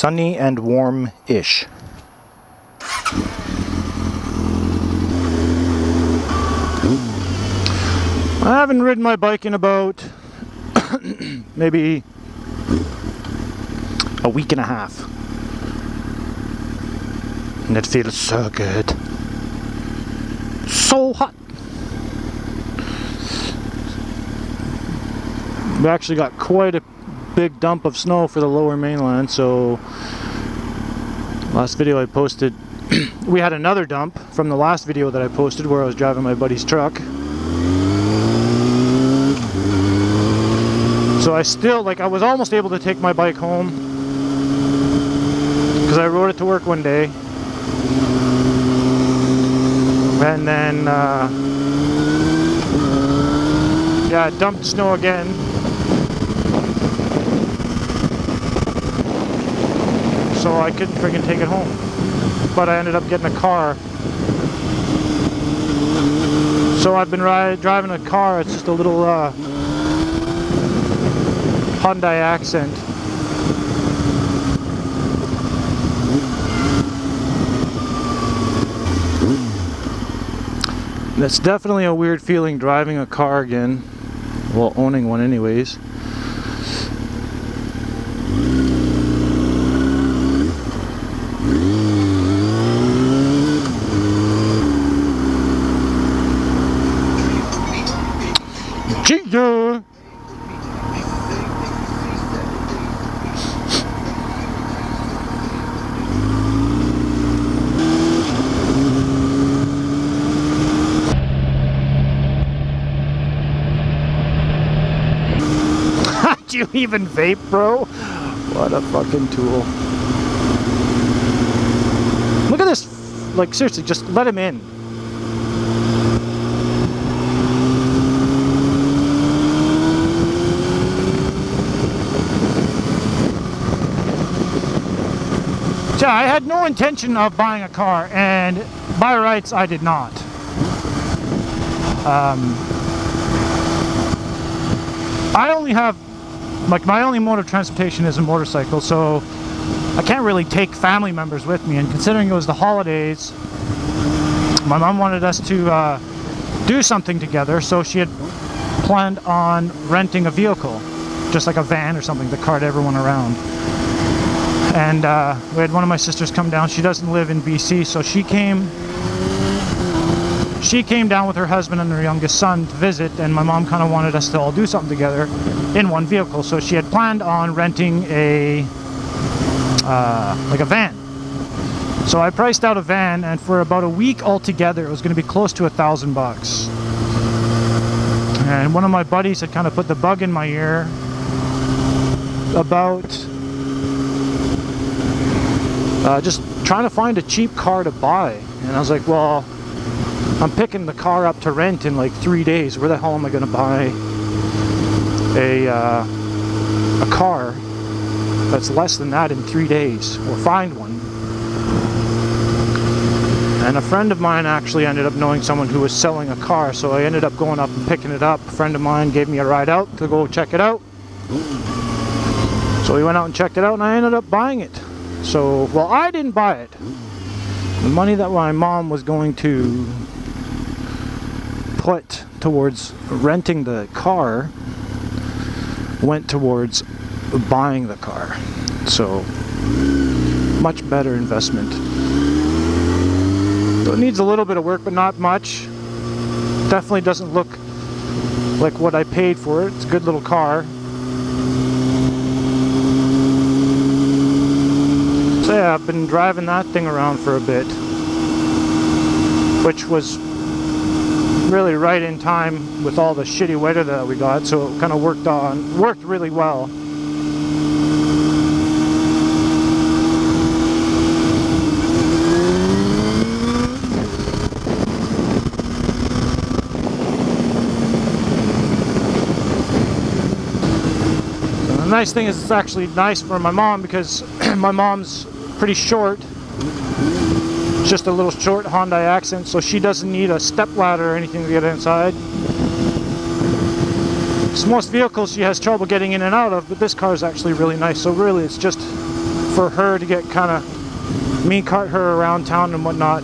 Sunny and warm-ish. I haven't ridden my bike in about maybe a week and a half. And it feels so good. So hot. We actually got quite a big dump of snow for the lower mainland, so last video I posted we had another dump from the last video that I posted where I was driving my buddy's truck. So I still, I was almost able to take my bike home because I rode it to work one day, and then yeah, it dumped snow again. So I couldn't friggin' take it home. But I ended up getting a car. So I've been driving a car. It's just a little Hyundai Accent. That's definitely a weird feeling, driving a car again. Well, owning one anyways. Yeah. Do you even vape, bro? What a fucking tool. Look at this. Like, seriously, just let him in. Yeah, I had no intention of buying a car, and by rights I did not. I only have, my only mode of transportation is a motorcycle, so I can't really take family members with me, and considering it was the holidays, my mom wanted us to do something together, so she had planned on renting a vehicle, just like a van or something that carted everyone around. And we had one of my sisters come down. She doesn't live in BC, so she came down with her husband and her youngest son to visit, and my mom kind of wanted us to all do something together in one vehicle. So she had planned on renting a van. So I priced out a van, and for about a week altogether, it was going to be close to $1,000. And one of my buddies had kind of put the bug in my ear about just trying to find a cheap car to buy. And I was like, well, I'm picking the car up to rent in like 3 days. Where the hell am I going to buy a car that's less than that in 3 days, or find one? And a friend of mine actually ended up knowing someone who was selling a car, so I ended up going up and picking it up. A friend of mine gave me a ride out to go check it out. So we went out and checked it out, and I ended up buying it. So, well, I didn't buy it. The money that my mom was going to put towards renting the car went towards buying the car. So, much better investment. So it needs a little bit of work, but not much. Definitely doesn't look like what I paid for it. It's a good little car. So yeah, I've been driving that thing around for a bit, which was really right in time with all the shitty weather that we got, so it kind of worked really well. The nice thing is it's actually nice for my mom, because my mom's pretty short. It's just a little short Hyundai Accent, so she doesn't need a stepladder or anything to get inside. So most vehicles she has trouble getting in and out of, but this car is actually really nice. So really it's just for her to get kind of, me cart her around town and whatnot,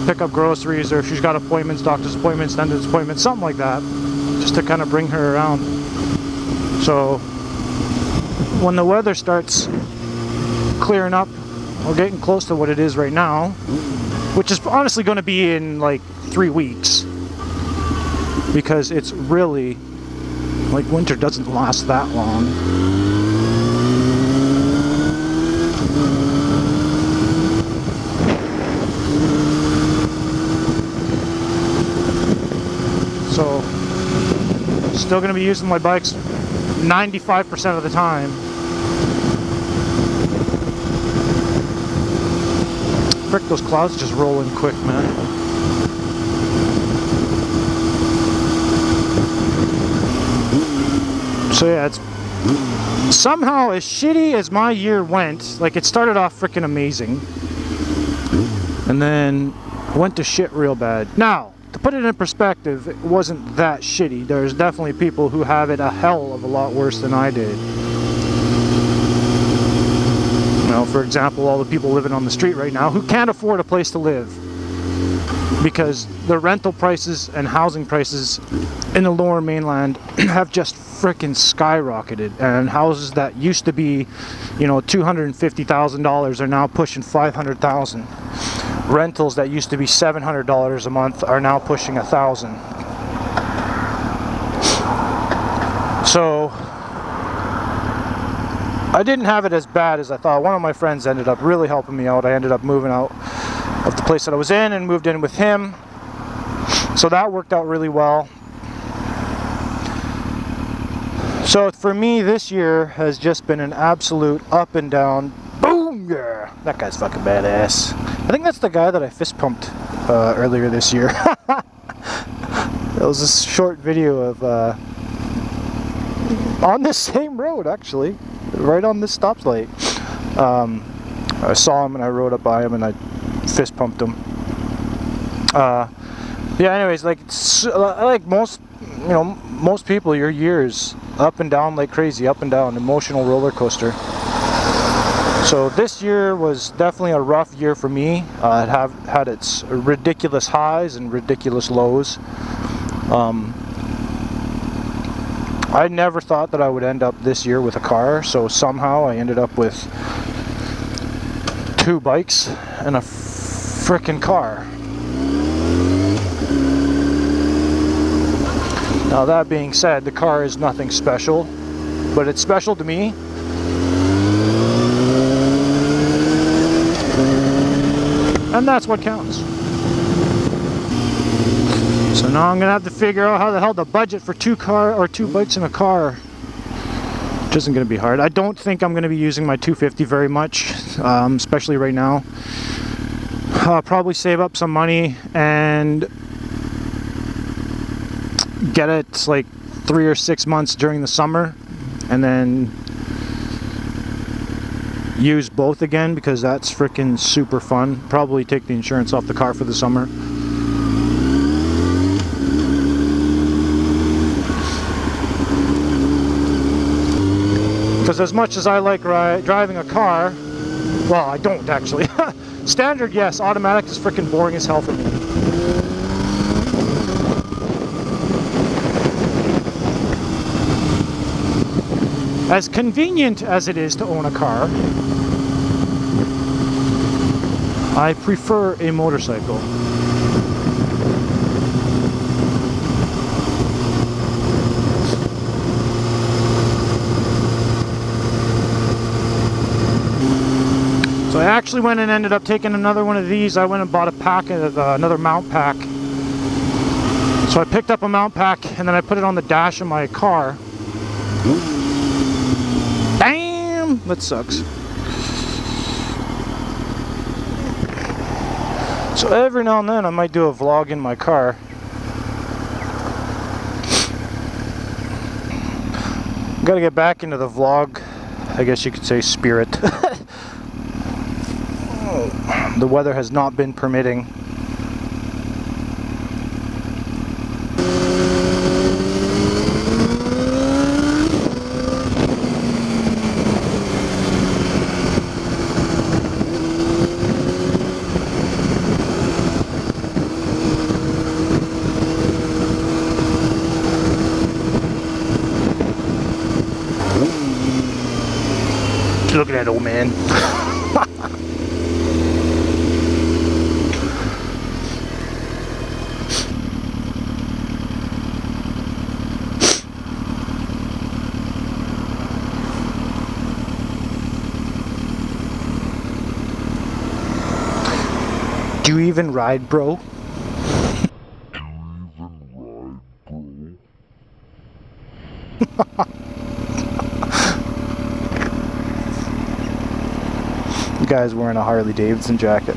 pick up groceries, or if she's got appointments, doctor's appointments, dentist appointments, something like that, just to kind of bring her around. So when the weather starts clearing up, or getting close to what it is right now, which is honestly going to be in like 3 weeks, because it's really, like, winter doesn't last that long. So, still going to be using my bikes 95% of the time. Frick, those clouds just roll in quick, man. So yeah, it's somehow, as shitty as my year went, like, it started off freaking amazing and then went to shit real bad. Now, to put it in perspective, it wasn't that shitty. There's definitely people who have it a hell of a lot worse than I did. You know, for example, all the people living on the street right now who can't afford a place to live because the rental prices and housing prices in the lower mainland have just freaking skyrocketed, and houses that used to be, you know, $250,000 are now pushing $500,000. Rentals that used to be $700 a month are now pushing $1,000. So I didn't have it as bad as I thought. One of my friends ended up really helping me out. I ended up moving out of the place that I was in and moved in with him. So that worked out really well. So for me, this year has just been an absolute up and down. Boom! Yeah! That guy's fucking badass. I think that's the guy that I fist pumped earlier this year. It was a short video of on this same road, actually, right on this stoplight. I saw him and I rode up by him and I fist pumped him. Yeah. Anyways, like most, you know, most people, your years up and down like crazy, up and down, emotional roller coaster. So this year was definitely a rough year for me. It had its ridiculous highs and ridiculous lows. I never thought that I would end up this year with a car, so somehow I ended up with 2 bikes and a frickin' car. Now that being said, the car is nothing special, but it's special to me. And that's what counts. So now I'm gonna have to figure out how the hell to budget for 2 bikes in a car, which isn't gonna be hard. I don't think I'm gonna be using my 250 very much, especially right now. I'll probably save up some money and get it like 3 or 6 months during the summer, and then use both again, because that's freaking super fun. Probably take the insurance off the car for the summer. Because as much as I like driving a car, well, I don't actually. Standard, yes. Automatic is freaking boring as hell for me. As convenient as it is to own a car, I prefer a motorcycle. So I actually went and ended up taking another one of these. I went and bought a pack of another mount pack. So I picked up a mount pack and then I put it on the dash of my car. Damn! That sucks. So every now and then I might do a vlog in my car. Gotta get back into the vlog, I guess you could say, spirit. The weather has not been permitting. Look at that old man. Do you even ride, bro? The guy's wearing a Harley Davidson jacket.